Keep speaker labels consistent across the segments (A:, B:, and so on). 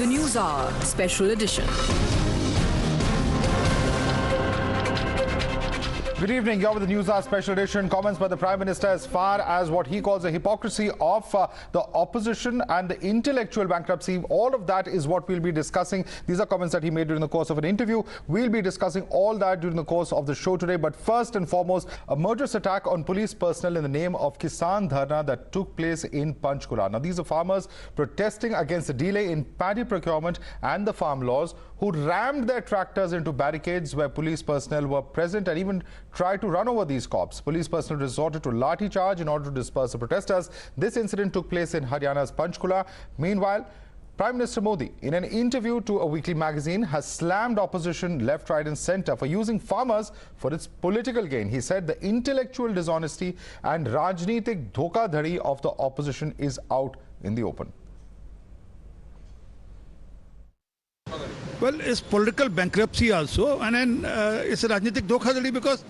A: The News Hour Special Edition.
B: Good evening. You're with the News Hour Special Edition. Comments by the Prime Minister as far as what he calls the hypocrisy of the opposition and the intellectual bankruptcy. All of that is what we'll be discussing. These are comments that he made during the course of an interview. We'll be discussing all that during the course of the show today. But first and foremost, a murderous attack on police personnel in the name of Kisan Dharna that took place in Panchkula. Now, these are farmers protesting against the delay in paddy procurement and the farm laws, who rammed their tractors into barricades where police personnel were present and even tried to run over these cops. Police personnel resorted to lathi charge in order to disperse the protesters. This incident took place in Haryana's Panchkula. Meanwhile, Prime Minister Modi, in an interview to a weekly magazine, has slammed opposition left, right and centre for using farmers for its political gain. He said the intellectual dishonesty and rajneetik dhokadhadi of the opposition is out in the open.
C: Well, it's political bankruptcy also, and then it's a Rajnitik Dhokhadhadi, because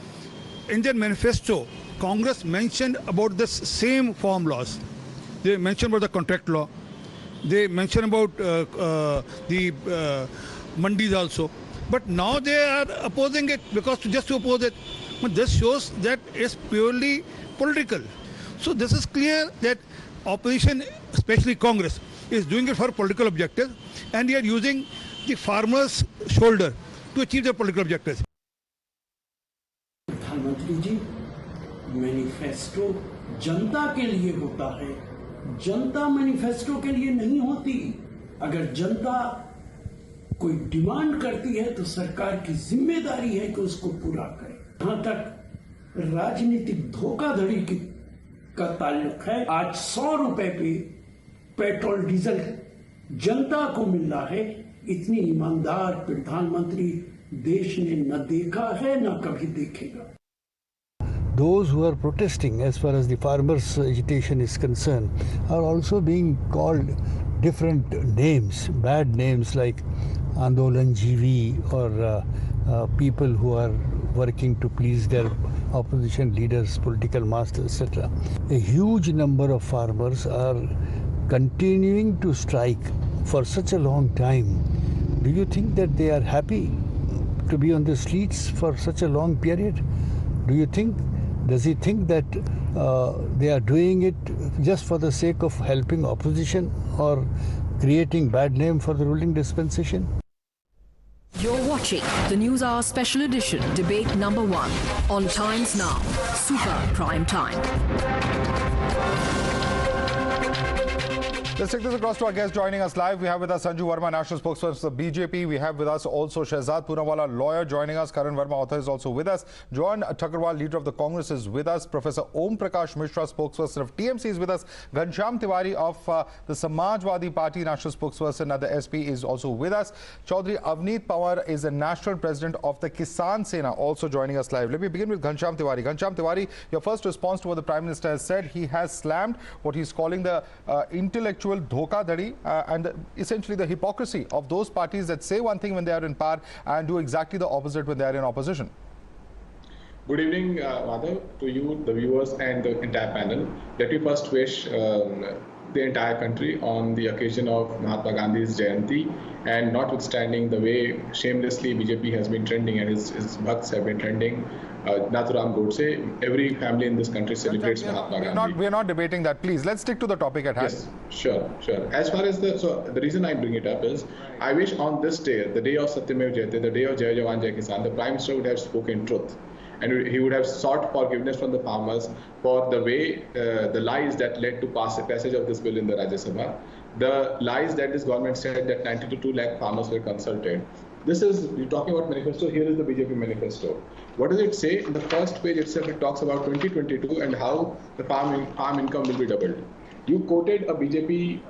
C: in their manifesto, Congress mentioned about the same farm laws. They mentioned about the contract law. They mentioned about the mandis also. But now they are opposing it because just to oppose it. But this shows that it's purely political. So this is clear that opposition, especially Congress, is doing it for political objectives, and they are using the farmers' shoulder to achieve their political objectives.
D: प्रधानमंत्री जी, manifesto जनता के लिए होता है, जनता manifesto के लिए नहीं होती। अगर जनता कोई डिमांड करती है तो सरकार की जिम्मेदारी है कि उसको पूरा करे। जहां तक राजनीतिक धोखाधड़ी का ताल्लुक है, आज 100 रुपए पे पेट्रोल डीजल जनता को मिल रहा है। इतनी ईमानदार प्रधानमंत्री देश ने न देखा है न कभी देखेगा।
E: Those who are protesting, as far as the farmers' agitation is concerned, are also being called different names, bad names like Andolan GV or people who are working to please their opposition leaders, political masters, etc. A huge number of farmers are continuing to strike for such a long time. Do you think that they are happy to be on the streets for such a long period? Does he think that they are doing it just for the sake of helping opposition or creating bad name for the ruling dispensation?
A: You're watching the News Hour Special Edition, debate #1 on Times Now, Super Prime Time.
B: Let's take this across to our guest joining us live. We have with us Sanju Verma, National Spokesperson for BJP. We have with us also Shehzad Poonawalla, lawyer, joining us. Karan Verma, author, is also with us. Joan Thakkarwal, leader of the Congress, is with us. Professor Om Prakash Mishra, spokesperson of TMC, is with us. Ghanshyam Tiwari of the Samajwadi Party, national spokesperson at the SP, is also with us. Chaudhry Avneet Pawar is the national president of the Kisan Sena, also joining us live. Let me begin with Ghanshyam Tiwari. Ghanshyam Tiwari, your first response to what the Prime Minister has said. He has slammed what he's calling the intellectual dhokadhadi and essentially the hypocrisy of those parties that say one thing when they are in power and do exactly the opposite when they are in opposition.
F: Good evening, Madhav, to you, the viewers and the entire panel. Let me first wish the entire country on the occasion of Mahatma Gandhi's Jayanti, and notwithstanding the way shamelessly BJP has been trending and his bhakts have been trending, Nathuram Godse, every family in this country celebrates Mahatma Gandhi.
B: We're not debating that, please. Let's stick to the topic at hand.
F: Yes, sure. As far as the reason I bring it up is, I wish on this day, the day of Satyamev Jayate, the day of Jai Jawan Jai Kisan, the Prime Minister would have spoken truth. And he would have sought forgiveness from the farmers for the way, the lies that led to passage of this bill in the Rajya Sabha, the lies that this government said that 90 to 2 lakh farmers were consulted. This is, you're talking about manifesto, here is the BJP manifesto. What does it say? In the first page itself, it talks about 2022 and how the farm income will be doubled. You quoted a BJP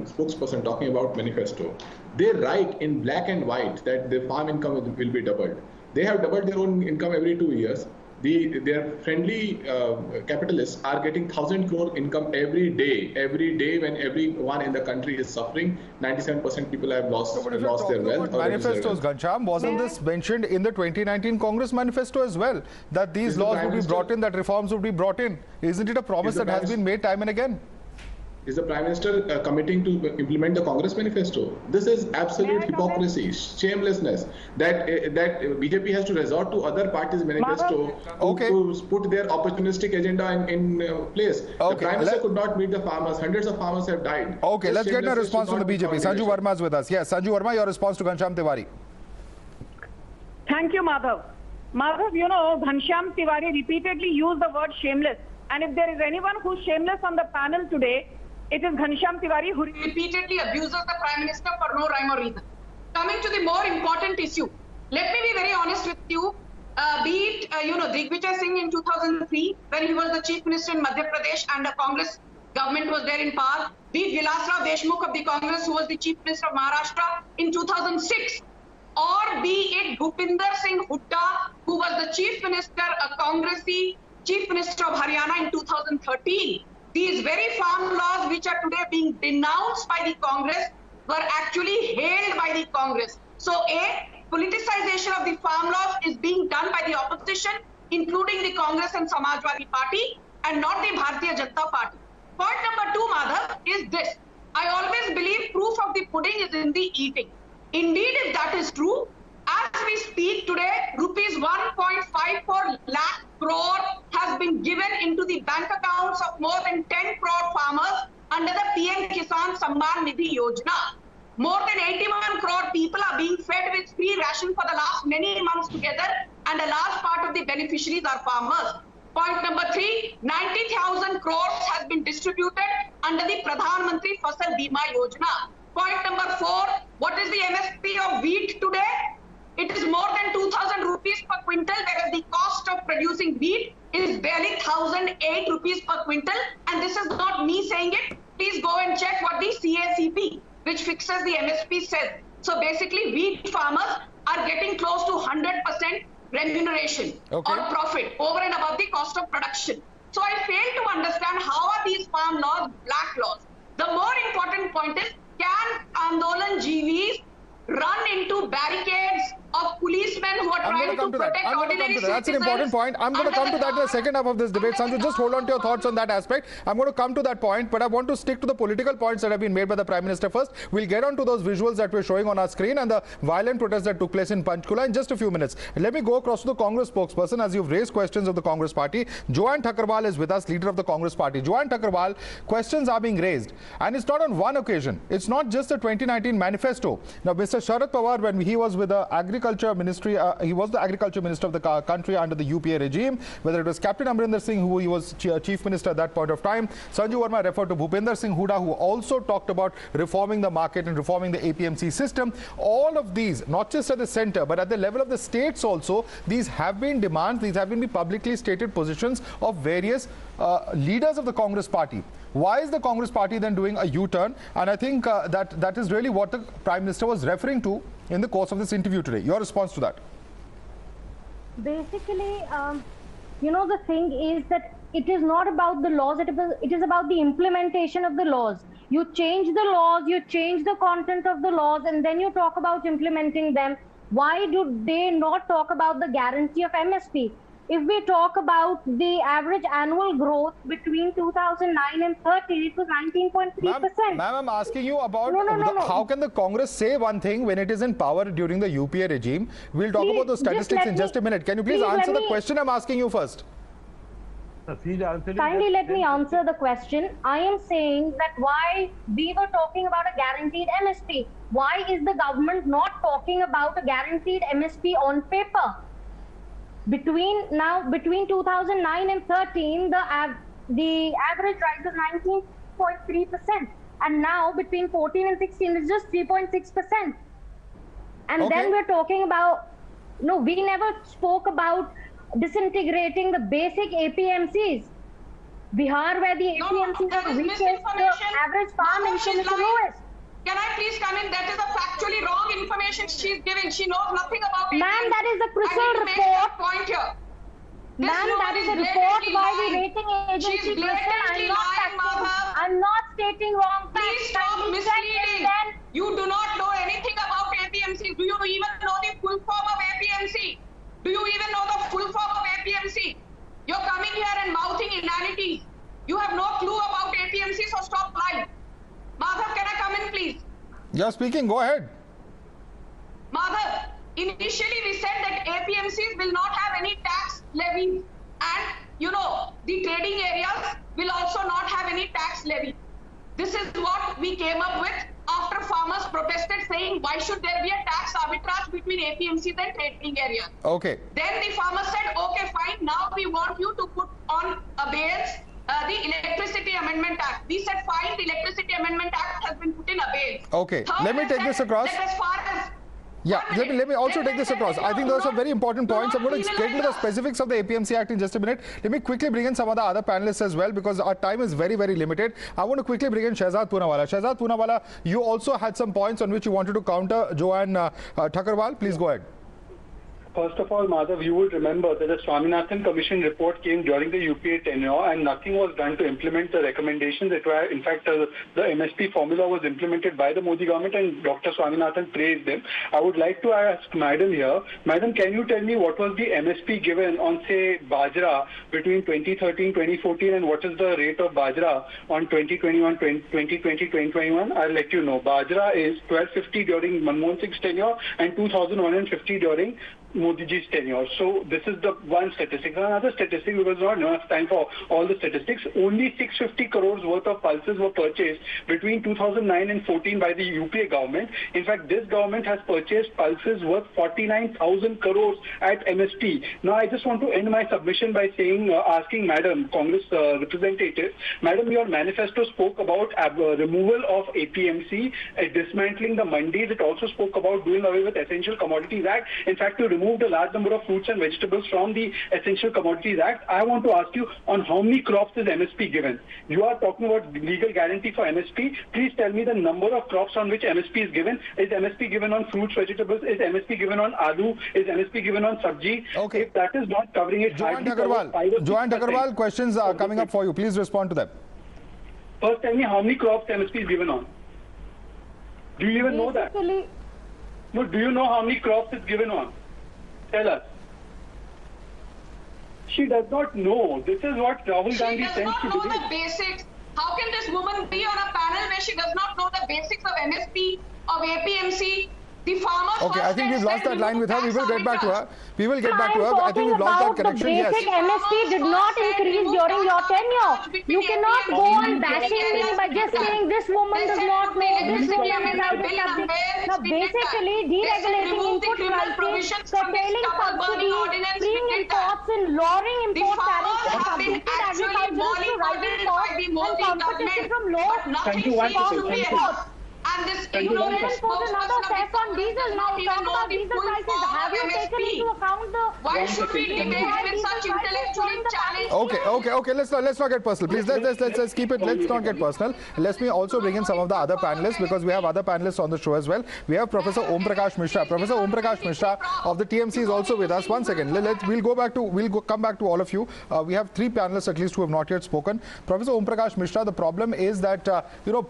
F: spokesperson talking about manifesto. They write in black and white that the farm income will be doubled. They have doubled their own income every 2 years. Their friendly capitalists are getting 1,000 crore income every day when everyone in the country is suffering. 97% people have lost their wealth.
B: Manifestos, Ghanshyam, wasn't this mentioned in the 2019 Congress manifesto as well? That these laws would be brought in, that reforms would be brought in. Isn't it a promise that has been made time and again?
F: Is the Prime Minister committing to implement the Congress manifesto? This is absolute hypocrisy, shamelessness. That BJP has to resort to other parties' manifesto to put their opportunistic agenda in place. The Prime Minister could not meet the farmers. Hundreds of farmers have died.
B: Okay, let's get a response from the BJP. Sanju Verma is with us. Yes, Sanju Verma, your response to Ghanshyam Tiwari.
G: Thank you, Madhav. Madhav, you know, Ghanshyam Tiwari repeatedly used the word shameless. And if there is anyone who's shameless on the panel today, it is Ghanshyam Tiwari who repeatedly abuses the Prime Minister for no rhyme or reason. Coming to the more important issue, let me be very honest with you. Be it, Digvijay Singh in 2003, when he was the Chief Minister in Madhya Pradesh and the Congress government was there in power. Be it Vilas Rao Deshmukh of the Congress, who was the Chief Minister of Maharashtra in 2006. Or be it Bhupinder Singh Hooda, who was the Chief Minister, a Congressy Chief Minister of Haryana in 2013. These very farm laws which are today being denounced by the Congress were actually hailed by the Congress. So politicization of the farm laws is being done by the opposition, including the Congress and Samajwadi Party, and not the Bharatiya Janata Party. Point number 2, Madhav, is this. I always believe proof of the pudding is in the eating. Indeed, if that is true, as we speak today, rupees 1.54 lakh crore has been given into the bank accounts of more than 10 crore farmers under the PM Kisan Samman Nidhi Yojana. More than 81 crore people are being fed with free ration for the last many months together, and a large part of the beneficiaries are farmers. Point number 3, 90,000 crores has been distributed under the Pradhan Mantri Fasal Bima Yojana. Point number 4, what is the MSP of wheat today? It is more than 2,000 rupees per quintal, whereas the cost of producing wheat is barely 1,008 rupees per quintal. And this is not me saying it. Please go and check what the CACP, which fixes the MSP, says. So basically, wheat farmers are getting close to 100% remuneration or profit over and above the cost of production. So I fail to understand how are these farm laws black laws. The more important point is, can Andolan GVs run into barricades of policemen who are trying to protect ordinary citizens?
B: That's an important point. I'm going to come to that in the second half of this debate. Sanju, just hold on to your thoughts on that aspect. I'm going to come to that point, but I want to stick to the political points that have been made by the Prime Minister first. We'll get on to those visuals that we're showing on our screen and the violent protests that took place in Panchkula in just a few minutes. Let me go across to the Congress spokesperson as you've raised questions of the Congress party. Joanne Thakkerwal is with us, leader of the Congress party. Joanne Thakkerwal, questions are being raised, and it's not on one occasion. It's not just the 2019 manifesto. Now, Mr. Sharad Pawar, when he was with the Agriculture Ministry, he was the Agriculture Minister of the country under the UPA regime, whether it was Captain Amrinder Singh, who he was Chief Minister at that point of time. Sanju Verma referred to Bhupinder Singh Hooda, who also talked about reforming the market and reforming the APMC system. All of these, not just at the center, but at the level of the states also, these have been demands, these have been publicly stated positions of various leaders of the Congress party. Why is the Congress party then doing a U-turn? And I think that is really what the Prime Minister was referring to in the course of this interview today. Your response to that?
H: Basically, the thing is that it is not about the laws, it is about the implementation of the laws. You change the laws, you change the content of the laws, and then you talk about implementing them. Why do they not talk about the guarantee of MSP? If we talk about the average annual growth between 2009 and 13, it was 19.3%.
B: Ma'am, I'm asking you about how can the Congress say one thing when it is in power during the UPA regime? We'll talk about those statistics in just a minute. Can you please answer the question I'm asking you first?
H: Kindly let me answer the question. I am saying that why we were talking about a guaranteed MSP. Why is the government not talking about a guaranteed MSP on paper? Between 2009 and 13, the average rise was 19.3%, and now between 14 and 16 it's just 3.6%. And then we're talking about, we never spoke about disintegrating the basic APMCs. Bihar, where the APMCs are the weakest, the average farm income is the lowest.
G: Can I please come in? That is a factually wrong information she is giving. She knows nothing about it.
H: Ma'am, that is the CRISIL report.
G: Point here.
H: Ma'am, that is a report by the rating agency CRISIL. I'm not stating wrong facts.
G: Please stop misleading. You do not know anything about APMC. Do you even know the full form of APMC? Do you even know the full form of APMC? You're coming here and mouthing inanities. You have no clue about APMC, so stop lying.
B: speaking. Go ahead.
G: Madhav, initially we said that APMCs will not have any tax levy, and the trading areas will also not have any tax levy. This is what we came up with after farmers protested, saying why should there be a tax arbitrage between APMCs and trading areas.
B: Okay.
G: Then the farmers said, okay, fine, now we want you to put on abeyance the Electricity Amendment Act. We said, fine, the Electricity Amendment Act has been put in abeyance.
B: Okay,
G: Third,
B: let me take this across.
G: that as far as
B: Yeah, let me also take this across. I think those are some very important points. I'm going to get into the specifics of the APMC Act in just a minute. Let me quickly bring in some of the other panelists as well, because our time is very, very limited. I want to quickly bring in Shehzad Poonawalla. Shehzad Poonawalla, you also had some points on which you wanted to counter Joanne Thakkarwal. Please go ahead.
I: First of all, Madhav, you would remember that the Swaminathan Commission report came during the UPA tenure and nothing was done to implement the recommendations. In fact, the MSP formula was implemented by the Modi government and Dr. Swaminathan praised them. I would like to ask Madam here, Madam, can you tell me what was the MSP given on, say, Bajra between 2013, 2014 and what is the rate of Bajra on 2021, 2020, 2021? I'll let you know. Bajra is 1250 during Manmohan Singh's tenure and 2150 during Modi ji's tenure. So this is the one statistic. Another statistic, because not enough time for all the statistics, only 650 crores worth of pulses were purchased between 2009 and 14 by the UPA government. In fact, this government has purchased pulses worth 49,000 crores at MSP. Now, I just want to end my submission by saying, asking Madam, Congress representative, Madam, your manifesto spoke about removal of APMC, dismantling the mandis. It also spoke about doing away with Essential Commodities Act. In fact, to remove a large number of fruits and vegetables from the Essential Commodities Act. I want to ask you on how many crops is MSP given? You are talking about legal guarantee for MSP. Please tell me the number of crops on which MSP is given. Is MSP given on fruits, vegetables? Is MSP given on aloo? Is MSP given on sabji?
B: Okay.
I: If that is not covering it,
B: Joanne Thakkarwal, questions are coming up for you. Please respond to them.
I: First, tell me how many crops MSP is given on. Do you even know that? No, do you know how many crops it's given on? Tell us. She does not know. This is what Rahul Gandhi
G: She does
I: tends
G: not
I: to
G: know
I: do.
G: the basics. How can this woman be on a panel where she does not know the basics of MSP, of APMC? The farmers.
B: Okay, I think we've lost that line with her. We will get back to her. We will get back to her. I think we've lost that connection.
H: The basic MSP did not increase during your tenure. You cannot go on bashing me by just saying this woman does not know, this woman is out of subject. Now, basically, deregulating input prices, curtailing subsidies, freeing imports and lowering import tariffs and subjected agriculture to rising costs and competition from low cost imports. And this ignorance for another cess on diesel. Now talk about diesel prices. Have you taken into account the...
G: Why should we debate with such intellectually challenged...
B: Okay. Let's not get personal. Please, let's keep it. Let's not get personal. Let me also bring in some of the other panelists, because we have other panelists on the show as well. We have Professor Om Prakash Mishra. Professor Om Prakash Mishra of the TMC is also with us. One second. We'll come back to all of you. We have three panelists at least who have not yet spoken. Professor Om Prakash Mishra, the problem is that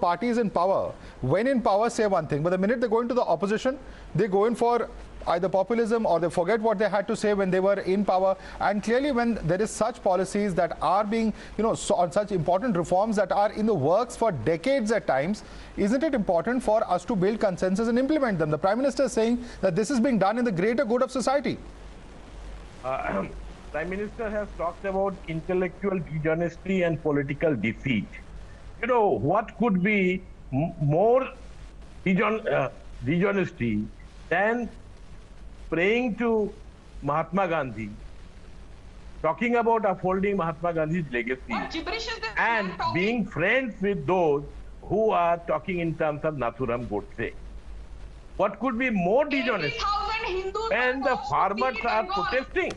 B: parties in power, when in power, say one thing, but the minute they go into the opposition, they go in for either populism or they forget what they had to say when they were in power. And clearly, when there is such policies that are being, on such important reforms that are in the works for decades at times, isn't it important for us to build consensus and implement them? The Prime Minister is saying that this is being done in the greater good of society.
J: Prime Minister has talked about intellectual dishonesty and political defeat. What could be more dishonesty than praying to Mahatma Gandhi, talking about upholding Mahatma Gandhi's legacy, and being friends with those who are talking in terms of Nathuram Godse? What could be more dishonest when the farmers are protesting?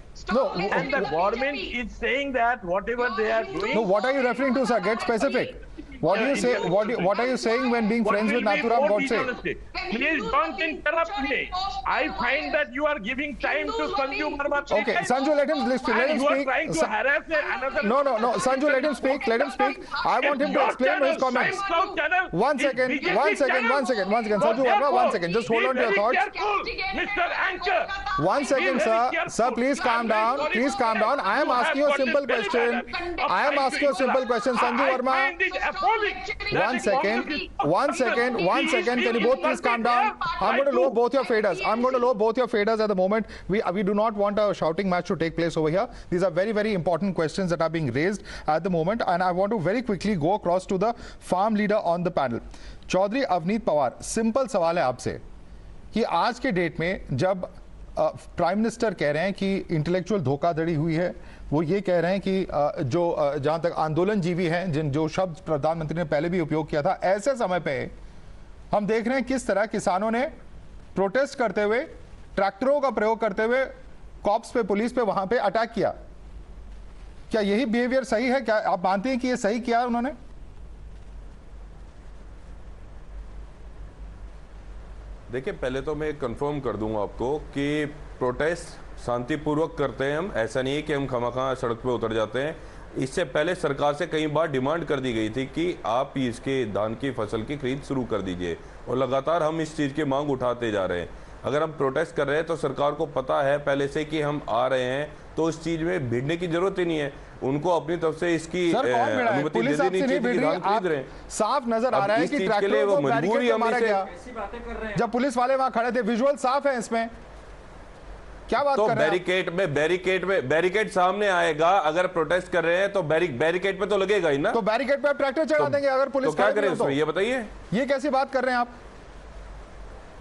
J: And the government is saying that whatever they are doing...
B: No, what are you referring to, sir? Get specific. What do you say? What are you saying when being friends with Nathuram Godse?
J: Please don't interrupt me. I find that you are giving time to Sanju Verma.
B: Okay, Sanju, let him speak.
J: You are trying to harass another...
B: No, Sanju, let him speak. I want him to explain his comments. One second. Sanju Verma, 1 second. Just hold on to your thoughts.
J: Mr. Anchor.
B: 1 second, sir. Sir, please calm down. I am asking you a simple question. Sanju Verma. One second. Can you both please calm down? I'm going to lower both your faders at the moment. We do not want a shouting match to take place over here. These are very, very important questions that are being raised at the moment, and I want to very quickly go across to the farm leader on the panel. Chaudhary Avneet Pawar, simple सवाल है आपसे कि आज के date में जब prime minister कह रहे हैं कि इंटेलेक्चुअल धोखाधड़ी हुई है, वो ये कह रहे हैं कि जो जहां तक आंदोलनजीवी हैं, जो शब्द प्रधानमंत्री ने पहले भी उपयोग किया था, ऐसे समय पे हम देख रहे हैं किस तरह किसानों ने प्रोटेस्ट करते हुए, ट्रैक्टरों का प्रयोग करते हुए कॉप्स पे, पुलिस पे वहां पे अटैक किया। क्या यही बिहेवियर सही है? क्या आप मानते हैं कि ये सही किया उन्होंने?
K: देखिए, पहले तो मैं कंफर्म कर दूंगा आपको कि प्रोटेस्ट शांतिपूर्वक करते हैं हम, ऐसा नहीं है कि हम खामखा सड़क पे उतर जाते हैं। इससे पहले सरकार से कई बार डिमांड कर दी गई थी कि आप इसके धान की फसल की खरीद शुरू कर दीजिए, और लगातार हम इस चीज़ की मांग उठाते जा रहे हैं। अगर हम प्रोटेस्ट कर रहे हैं तो सरकार को पता है पहले से कि हम आ रहे हैं, तो इस चीज़ में भिड़ने की जरूरत ही नहीं है। उनको अपनी तरफ से इसकी अनुमति दे देनी चाहिए कि धान खरीद रहे हैं।
B: साफ नजर आ रहा है कि ट्रैक्टरों को बैरिकेड पे मारा गया जब पुलिस वाले वहां खड़े थे। विजुअल साफ है इसमें, क्या बात कर रहे हैं?
K: तो बैरिकेड सामने आएगा। अगर प्रोटेस्ट कर रहे हैं तो बैरिकेड पे तो लगेगा ही ना।
B: तो बैरिकेड पे आप ट्रैक्टर चढ़ा देंगे अगर पुलिस,
K: तो क्या करें उसमें, ये बताइए।
B: ये कैसी बात कर रहे हैं आप?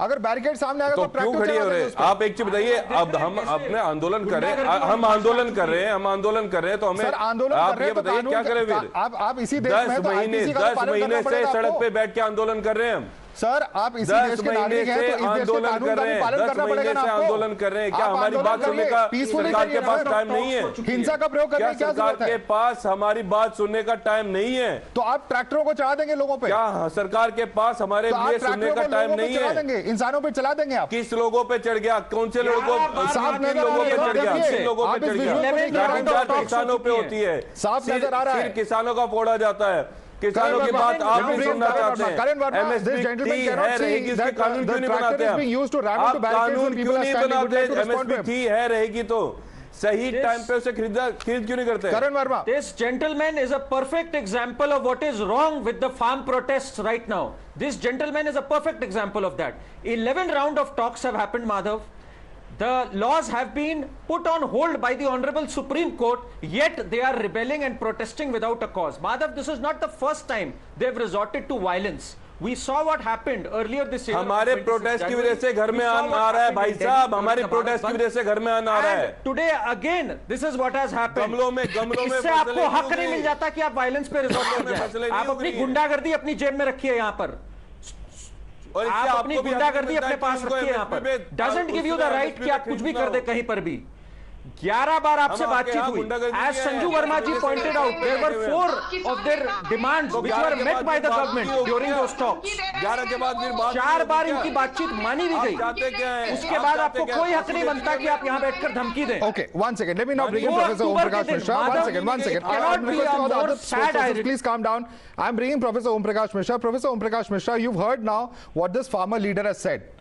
B: अगर बैरिकेड सामने आएगा तो
K: क्यों खड़ी हो रहे हैं आप? एक चीज बताइए, अब हम अपने आंदोलन कर रहे हैं, हम आंदोलन कर रहे हैं तो हमें आप ये बताइए क्या करें फिर?
B: आप इसी देश में
K: 10 महीने से सड़क पे बैठ के आंदोलन कर रहे हैं हम।
B: सर, आप इसी देश के नागरिक हैं, तो इस देश के कानून का भी पालन करना पड़ेगा ना आपको।
K: आंदोलन कर रहे हैं, क्या हमारी बात सुनने का सरकार के पास टाइम नहीं है?
B: हिंसा का प्रयोग करने की क्या जरूरत है?
K: सरकार के पास हमारी बात सुनने का टाइम नहीं है।
B: तो आप ट्रैक्टरों को चढ़ा देंगे लोगों पे?
K: क्या सरकार के पास हमारे लिए सुनने का टाइम नहीं है?
B: इंसानों पे चला देंगे आप?
K: किस लोगों पे चढ़ गया? कौन से लोगों पे चढ़ गया? किसानों पे होती है,
B: साफ नजर आ रहा है।
K: किसानों का फोड़ा जाता है, किसानों की बात आप नहीं सुनना चाहते हैं। एमएसपी है रहेगी, उसके कानून क्यों नहीं बनाते हैं? आप कानून क्यों नहीं बनाते? एमएसपी थी है रहेगी तो सही टाइम पे उसे खरीद क्यों नहीं करते?
B: करण Verma,
L: this gentleman is a perfect example of what is wrong with the farm protests right now. This gentleman is a perfect example of that. 11 round of talks have happened, Madhav. The laws have been put on hold by the Honorable Supreme Court, yet they are rebelling and protesting without a cause. Madhav, this is not the first time they have resorted to violence. We saw what happened earlier this year.
K: हमारे protest की वजह से घर में आन आ रहा है भाई साहब, हमारी प्रोटेस्ट की वजह से घर में आन आ रहा है।
L: Today again, this is what has happened.
K: गमलों में
L: इससे आपको हक नहीं मिल जाता कि आप वायलेंस पे रिजॉर्ट कर जाए। आप अपनी गुंडागर्दी अपनी जेब में रखिए यहाँ पर, और आप अपनी गुंडागर्दी अपने पास रखिए यहाँ पर। Doesn't give you the right कि आप कुछ भी कर दे कहीं पर भी। 11 बार आपसे बातचीत हुई। As Sanju Verma ji pointed out, there were 4 of their demands which were met by the government during those talks.
K: 11 के बाद फिर
L: 4 बार इनकी बातचीत मानी भी गई। उसके बाद आपको कोई हक नहीं बनता कि आप यहाँ बैठकर धमकी दें।
B: Okay, one second. Let me now bring in Professor Om Prakash Mishra. One second.
L: Cannot be a more sad irony.
B: Please calm down. I'm bringing Professor Om Prakash Mishra. Professor Om Prakash Mishra, you've heard now what this farmer leader has said.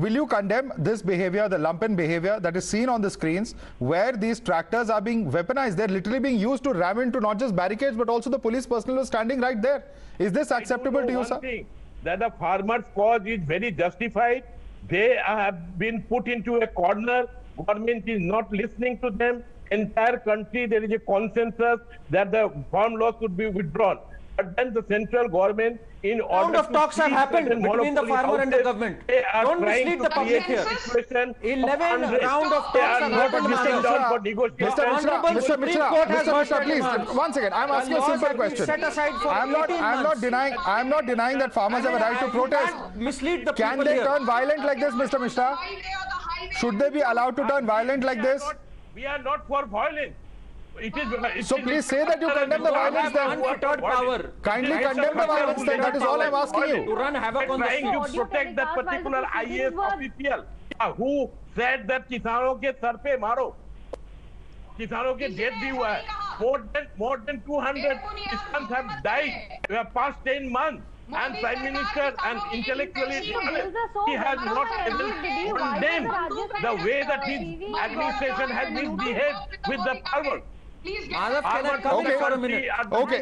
B: Will you condemn this behavior, the lumpen behavior that is seen on the screens, where these tractors are being weaponized? They're literally being used to ram into not just barricades, but also the police personnel who are standing right there. Is this acceptable to you, sir?
J: That the farmers' cause is very justified. They have been put into a corner. Government is not listening to them. Entire country, there is a consensus that the farm laws should be withdrawn. But then the central government, in order
L: round of talks have happened between the farmer and the government. Don't mislead the public here. 11 round of talks have happened.
B: Mr. Mishra, please, one second. I'm asking a simple question. I'm not denying that farmers have a right to protest.
L: Mislead the people.
B: Can they turn violent like this, Mr. Mishra? Should they be allowed to turn violent like this?
J: We are not for violence.
B: So please say that you condemn the violence then.
L: Unfettered power.
B: Kindly condemn the violence then. That is all I'm asking you.
L: To run havoc on the
J: trying to protect that particular IAS official who said that किसानों के sir पे मारो, किसानों के death भी हुआ है. More than 200 Christians have died in the past 10 months. And Prime Minister and intellectually he has not even condemned the way that his administration has misbehaved with the farmers.
G: Please get
L: Madhav, can I
G: back.
L: come
B: Okay.
L: in for a minute?
B: Okay.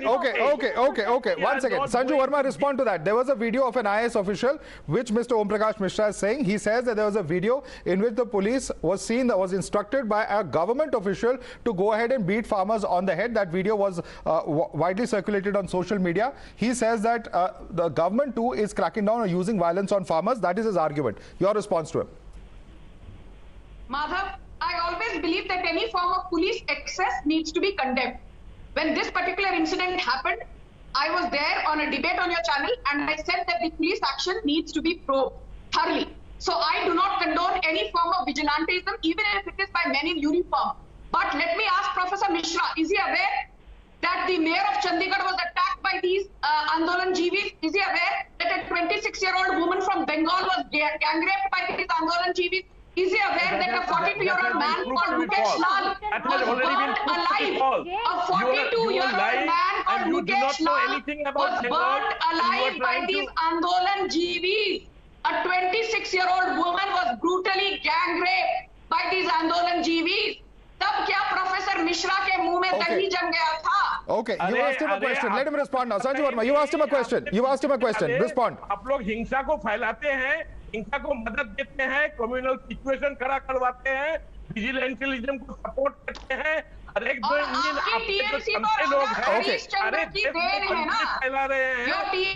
B: One second. Sanju Verma, respond to that. There was a video of an IAS official, which Mr. Om Prakash Mishra is saying. He says that there was a video in which the police was seen that was instructed by a government official to go ahead and beat farmers on the head. That video was widely circulated on social media. He says that the government too is cracking down on using violence on farmers. That is his argument. Your response to him?
G: Madhav, I always believe that any form of police excess needs to be condemned. When this particular incident happened, I was there on a debate on your channel and I said that the police action needs to be probed thoroughly. So I do not condone any form of vigilantism, even if it is by men in uniform. But let me ask Professor Mishra, is he aware that the mayor of Chandigarh was attacked by these Andolanjeevis? Is he aware that a 26-year-old woman from Bengal was gang raped by these Andolanjeevis? Is he aware that a 42-year-old man called Mukesh Lal was burnt alive? A 42-year-old man called Mukesh Lal was burnt alive by these Andolanjeevis. A 26-year-old woman was brutally gang raped by these Andolanjeevis. तब क्या professor Mishra के मुंह में दही जम गया था?
B: Okay, you asked him a question. Let him respond now. Sanju Verma, you asked him a question. Respond.
J: आप लोग हिंसा को फैलाते हैं, हिंसा को मदद देते हैं, कम्युनल सिचुएशन खड़ा करवाते हैं, विजिलेंटिज्म को सपोर्ट करते हैं। हर एक दो इंडियन आपके लोग हैं, अरे फैला रहे हैं,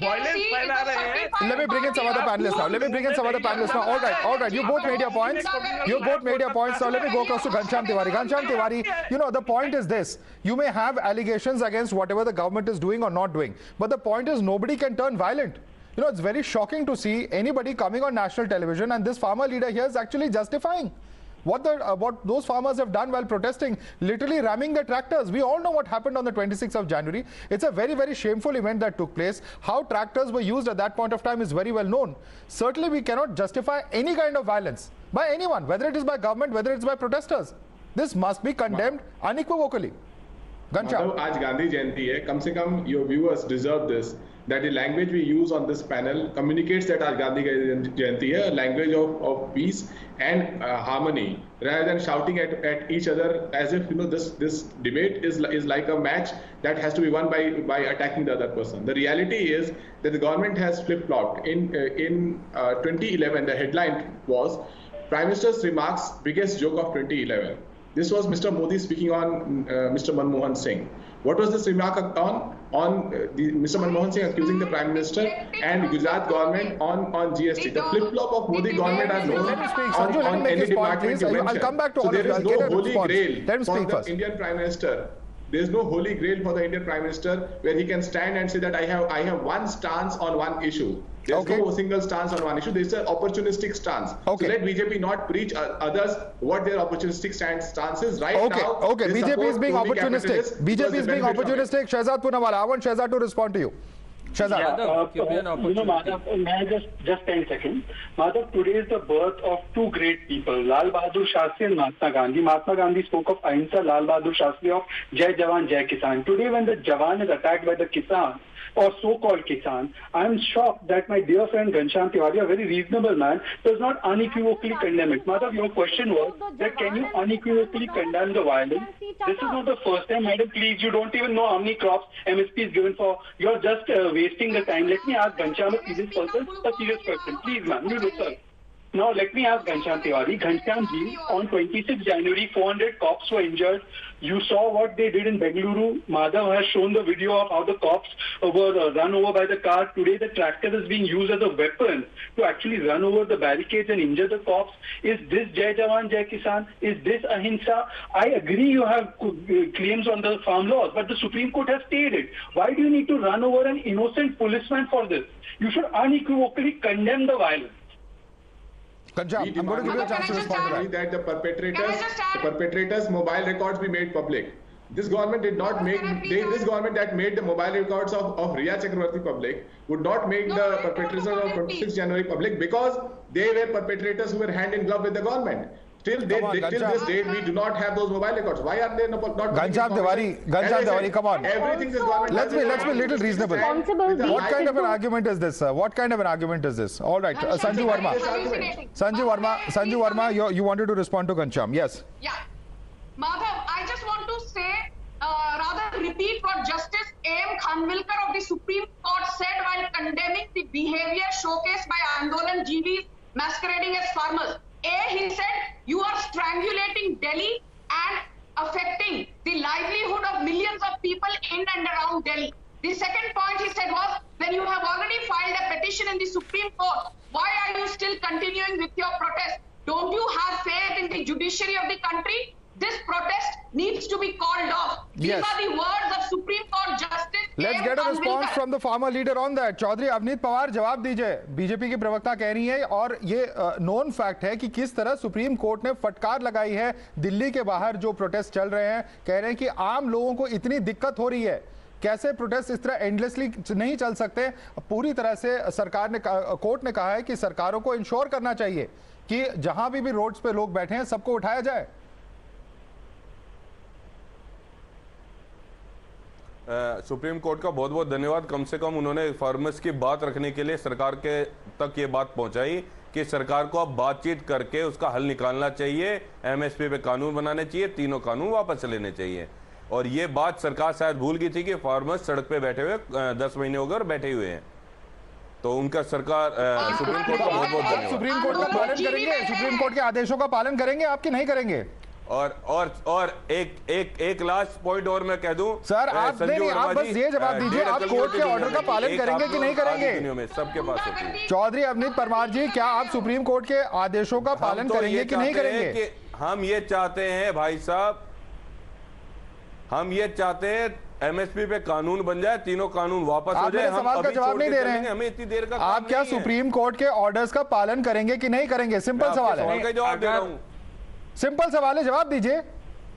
J: वायलेंस फैला रहे हैं।
B: Let me bring in some other panelists now. All right. You both made your points. Now let me go across to Ghanshyam Tiwari. Ghanshyam Tiwari, the point is this. You may have allegations against whatever the government is doing or not doing. But the point is nobody can turn violent. It's very shocking to see anybody coming on national television, and this farmer leader here is actually justifying what those farmers have done while protesting, literally ramming their tractors. We all know what happened on the 26th of January. It's a very, very shameful event that took place. How tractors were used at that point of time is very well known. Certainly, we cannot justify any kind of violence by anyone, whether it is by government, whether it's by protesters. This must be condemned unequivocally. Ghanshyam.
F: आज गांधी जयंती है, कम से कम your viewers deserve this, that the language we use on this panel communicates that आज गांधी जयंती है, a language of peace and harmony, rather than shouting at each other as if this debate is like a match that has to be won by attacking the other person. The reality is that the government has flip-flopped. In 2011, the headline was Prime Minister's remarks biggest joke of 2011. This was Mr. Modi speaking on Mr. Manmohan Singh. What was this remark on? Mr. Manmohan Singh accusing the Prime Minister and Gujarat government on GST. The flip-flop of Modi government are known on any department you mention.
B: I'll come back to all
F: so
B: of you.
F: there is no holy grail
B: Let him
F: for
B: speak
F: the
B: first.
F: Indian Prime Minister. There is no holy grail for the Indian Prime Minister where he can stand and say that I have one stance on one issue. There's no single stance on one issue. There's an opportunistic stance.
B: Okay.
F: So let BJP not preach others what their opportunistic stance is. Right now,
B: Okay. BJP is being opportunistic.
F: Shehzad
B: Shehzad Poonawala, I want Shehzad to respond to you. Shehzad.
I: Madhav, just 10 seconds. Madhav, today is the birth of two great people, Lal Bahadur Shastri and Mahatma Gandhi. Mahatma Gandhi spoke of Ahimsa, Lal Bahadur Shastri of Jai Jawan, Jai Kisan. Today, when the Jawan is attacked by the Kisan, or so-called Kisan, I am shocked that my dear friend Ghanshyam Tiwari, a very reasonable man, does not unequivocally condemn it. Madhav, your question was that can you unequivocally condemn the violence? This is not the first time, madam. Please, you don't even know how many crops MSP is given for. You're just wasting the time. Let me ask Ghanshyam a serious question. Please, ma'am, you listen. Now, let me ask Ghanshyam Tiwari. Ghanshyam ji, on 26 January, 400 cops were injured. You saw what they did in Bengaluru. Madhav has shown the video of how the cops were run over by the car. Today, the tractor is being used as a weapon to actually run over the barricades and injure the cops. Is this Jai Jawan, Jai Kisan? Is this Ahimsa? I agree you have claims on the farm laws, but the Supreme Court has stayed it. Why do you need to run over an innocent policeman for this? You should unequivocally condemn the violence.
B: Ghanshyam, I'm going to give you a chance to respond to that.
F: The perpetrators' mobile records be made public. This government did not make. This government that made the mobile records of Riya Chakravarti public would not make the perpetrators of 26 January public because they were perpetrators who were hand in glove with the government. Till this date, we do not have those mobile records. Why are they not?
B: Ghanshyam Tiwari, come on.
F: Everything this government.
B: Let's be a little reasonable. What kind of an argument is this, sir? What kind of an argument is this? All right, Sanju Verma, you wanted to respond to Ghanshyam, yes?
G: Yeah. Madhav, I just want to say rather repeat what Justice A.M. Khanwilkar of the Supreme Court said while condemning the behavior showcased by Andolan Jeevis masquerading as farmers. He said, you are strangulating Delhi and affecting the livelihood of millions of people in and around Delhi. The second point he said was, when you have already filed a petition in the Supreme Court, why are you still continuing with your protest? Don't you have faith in the judiciary of the country? This protest needs to be called off.
B: Yes.
G: These are the words of Supreme Court Justice.
B: Let's get a response from the farmer leader on that. Chaudhary Avneet Pawar जवाब दीजिए. BJP की प्रवक्ता कह रही है और ये known fact है कि किस तरह सुप्रीम कोर्ट ने फटकार लगाई है दिल्ली के बाहर जो प्रोटेस्ट चल रहे हैं. कह रहे हैं कि आम लोगों को इतनी दिक्कत हो रही है, कैसे प्रोटेस्ट इस तरह एंडलेसली नहीं चल सकते. पूरी तरह से सरकार ने, कोर्ट ने कहा है कि सरकारों को इंश्योर करना चाहिए कि जहां भी रोड्स पे लोग बैठे हैं सबको उठाया जाए.
K: सुप्रीम कोर्ट का बहुत बहुत धन्यवाद. कम से कम उन्होंने फार्मर्स की बात रखने के लिए सरकार के तक ये बात पहुंचाई कि सरकार को अब बातचीत करके उसका हल निकालना चाहिए. एमएसपी पे कानून बनाने चाहिए, तीनों कानून वापस लेने चाहिए. और ये बात सरकार शायद भूल गई थी कि फार्मर्स सड़क पे बैठे हुए 10 महीने होकर बैठे हुए हैं. तो उनका सरकार सुप्रीम कोर्ट का बहुत बहुत धन्यवाद.
B: सुप्रीम कोर्ट का पालन करेंगे, सुप्रीम कोर्ट के आदेशों का पालन करेंगे आपकी नहीं करेंगे.
K: और एक लास्ट पॉइंट और मैं कह दूं
B: सर, आप नहीं, आप बस ये जवाब दीजिए, आप कोर्ट के ऑर्डर का पालन करेंगे कि नहीं करेंगे.
K: दुनिया में सबके पास होती है.
B: चौधरी अवनीत परमार जी, क्या आप सुप्रीम कोर्ट के आदेशों का पालन करेंगे कि नहीं करेंगे?
K: हम ये चाहते हैं भाई साहब, हम ये चाहते हैं एमएसपी पे कानून बन जाए, तीनों कानून वापस हो जाए. हम
B: सवाल का जवाब नहीं दे रहे हैं.
K: हमें इतनी देर का
B: आप क्या सुप्रीम कोर्ट के ऑर्डर्स का पालन करेंगे कि नहीं करेंगे? सिंपल सवाल है.
K: जवाब दे रहा हूं.
B: सिंपल सवाल है, जवाब दीजिए.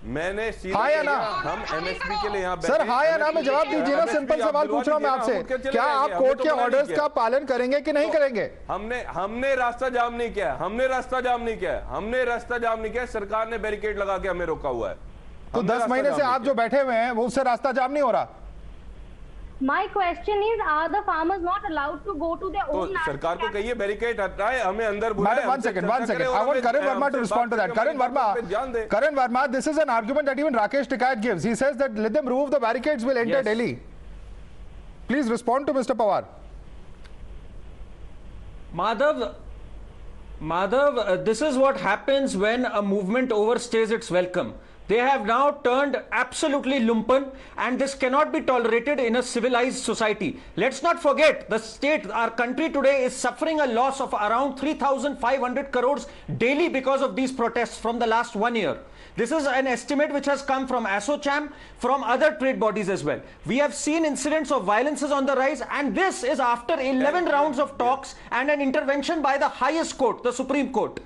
K: मैंने
B: हाँ या ना?
K: हम एमएसपी के लिए यहाँ
B: सर हाँ या ना में जवाब दीजिए ना. सिंपल सवाल पूछ रहा हूं मैं आपसे, क्या आप कोर्ट के ऑर्डर्स का पालन करेंगे कि नहीं करेंगे?
K: हमने रास्ता जाम नहीं किया. हमने रास्ता जाम नहीं किया. सरकार ने बैरिकेड लगा के हमें रोका हुआ है.
B: तो 10 महीने से आप जो बैठे हुए हैं वो उससे रास्ता जाम नहीं हो रहा.
H: My question is, are the farmers not allowed to go to their own?
K: तो सरकार को कहिए बैरिकेड हटाए, हमें अंदर बुलाए.
B: One second. I want Karan Verma to respond to that. Karan Verma, this is an argument that even Rakesh Tikait gives. He says that let them remove the barricades, will enter Delhi. Please respond to Mr. Pawar.
L: Madhav, this is what happens when a movement overstays its welcome. They have now turned absolutely lumpen, and this cannot be tolerated in a civilized society. Let's not forget, the state, our country today is suffering a loss of around 3,500 crores daily because of these protests from the last 1 year. This is an estimate which has come from ASSOCHAM, from other trade bodies as well. We have seen incidents of violences on the rise, and this is after 11 rounds of talks and an intervention by the highest court, the Supreme Court.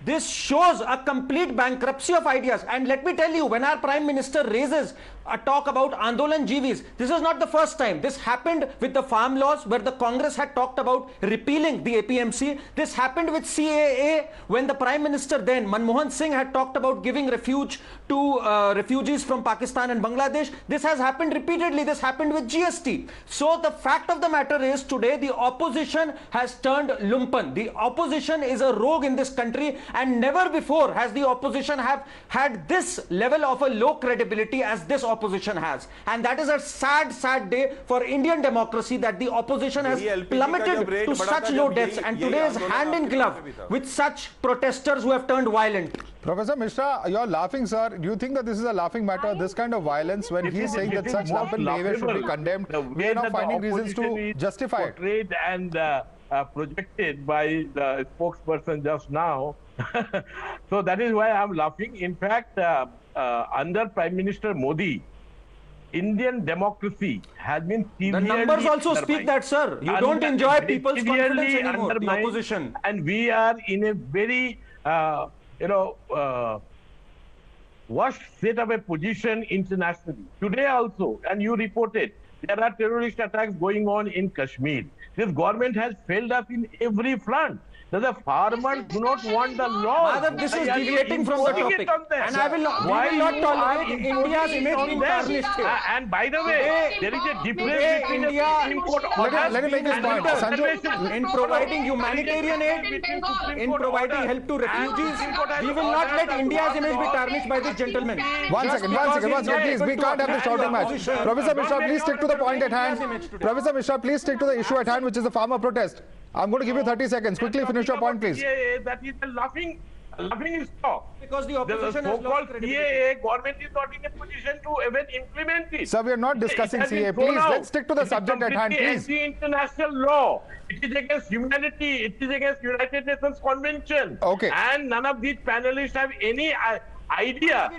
L: This shows a complete bankruptcy of ideas. And let me tell you, when our Prime Minister raises a talk about Andolan Jeevis, this is not the first time. This happened with the farm laws, where the Congress had talked about repealing the APMC. This happened with CAA, when the Prime Minister then, Manmohan Singh, had talked about giving refuge to refugees from Pakistan and Bangladesh. This has happened repeatedly. This happened with GST. So the fact of the matter is, today the opposition has turned lumpen. The opposition is a rogue in this country, and never before has the opposition have had this level of a low credibility as this opposition has. And that is a sad, sad day for Indian democracy, that the opposition has plummeted to such low depths, and today is hand in glove with such protesters who have turned violent.
B: Professor Mishra, you're laughing, sir. Do you think that this is a laughing matter, this kind of violence, when he's saying that such lumpen behavior should be condemned? We are now finding reasons to justify it.
J: Portrayed and projected by the spokesperson just now. So that is why I'm laughing. In fact, under Prime Minister Modi, Indian democracy has been severely
L: The numbers also speak that, sir. You don't enjoy people's confidence anymore, the opposition.
J: And we are in a very, worst state of a position internationally. Today also, and you reported, there are terrorist attacks going on in Kashmir. This government has failed us in every front. that the farmers do not want the law.
L: Madhav, this is deviating from the topic, and I will not, we will not tolerate India's image being tarnished here.
J: And by the way, there is a difference between
L: India,
J: Supreme Court orders
B: let me make this
J: and
B: point.
J: the
B: Sanju,
L: in providing humanitarian aid, in providing help to refugees, we will not let India's image be tarnished by this gentleman.
B: One second, please. We can't have this shouting match. Professor Mishra, please stick to the point at hand. Professor Mishra, please stick to the issue at hand, which is the farmer protest. I'm going to give you 30 seconds. Quickly finish your point, please.
J: That is a laughing stock.
L: Because the opposition has
J: so-called
L: lost credibility.
J: CAA, government is not in a position to even implement it.
B: Sir, we are not discussing CAA. Please, let's stick to the subject at hand, please.
J: It is international law. It is against humanity. It is against United Nations Convention.
B: Okay.
J: And none of these panelists have any idea.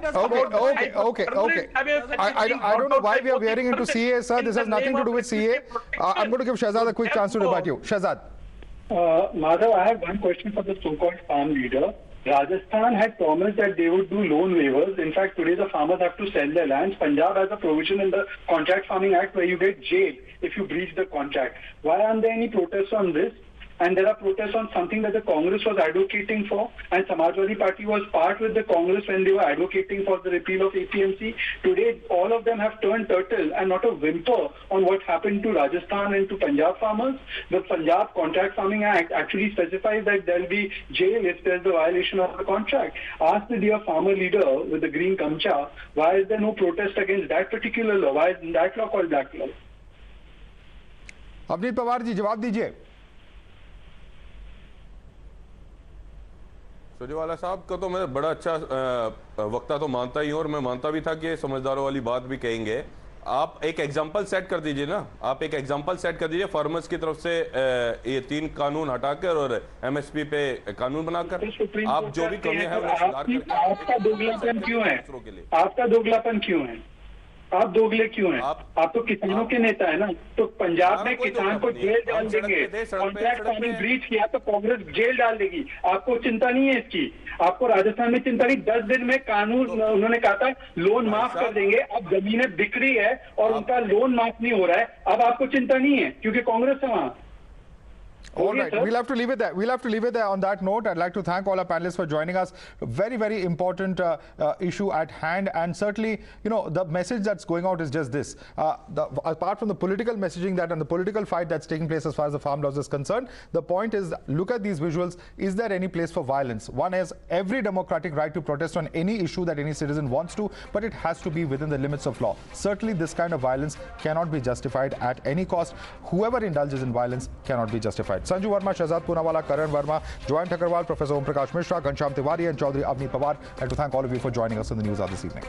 B: Okay. I don't know why we are veering into CAA, sir. This has nothing to do with CAA. I'm going to give Shahzad a quick chance to rebut you. Shahzad.
I: Madhav, I have one question for the so-called farm leader. Rajasthan had promised that they would do loan waivers. In fact, today the farmers have to sell their lands. Punjab has a provision in the Contract Farming Act where you get jailed if you breach the contract. Why aren't there any protests on this? And there are protests on something that the Congress was advocating for, and Samajwadi Party was part with the Congress when they were advocating for the repeal of APMC. Today, all of them have turned turtle and not a whimper on what happened to Rajasthan and to Punjab farmers. The Punjab Contract Farming Act actually specifies that there will be jail if there is a violation of the contract. Ask the dear farmer leader with the green kamcha, why is there no protest against that particular law? Why is that law called black law?
B: Avneet Pawar ji, जवाब दीजिए.
K: सुरजेवाला साहब का तो मैं बड़ा अच्छा वक्ता तो मानता ही हूँ, और मैं मानता भी था कि समझदारों वाली बात भी कहेंगे. आप एक एग्जांपल सेट कर दीजिए ना, आप एक एग्जांपल सेट कर दीजिए फार्मर्स की तरफ से ये 3 कानून हटाकर और एमएसपी पे कानून बनाकर. आप जो भी कमियां हैं उन्हें सुधार करके.
I: आपका दोगलापन क्यों है? आपका दोगलापन क्यों है? आप दोगले क्यों हैं? आप तो किसानों के नेता है ना. तो पंजाब में किसान को जेल डाल देंगे. कॉन्ट्रैक्ट फार्मिंग ब्रीच किया तो कांग्रेस जेल डाल देगी. आपको चिंता नहीं है इसकी. आपको राजस्थान में चिंता नहीं. 10 दिन में कानून उन्होंने कहा था लोन माफ कर देंगे. अब जमीनें बिक रही है और उनका लोन माफ नहीं हो रहा है. अब आपको चिंता नहीं है क्योंकि कांग्रेस है वहां.
B: All right, we'll have to leave it there. We'll have to leave it there on that note. I'd like to thank all our panelists for joining us. Very, very important issue at hand, and certainly, you know, the message that's going out is just this. Apart from the political messaging that and the political fight that's taking place as far as the farm laws is concerned, the point is, look at these visuals. Is there any place for violence? One has every democratic right to protest on any issue that any citizen wants to, but it has to be within the limits of law. Certainly, this kind of violence cannot be justified at any cost. Whoever indulges in violence cannot be justified. Sanju Verma, Shahzad Poonawala, Karan Verma, Joyant Agarwal, Professor Om Prakash Mishra, Ghanshyam Tiwari and Chaudhary Avneet Pawar. I'd like to thank all of you for joining us in the news hour this evening.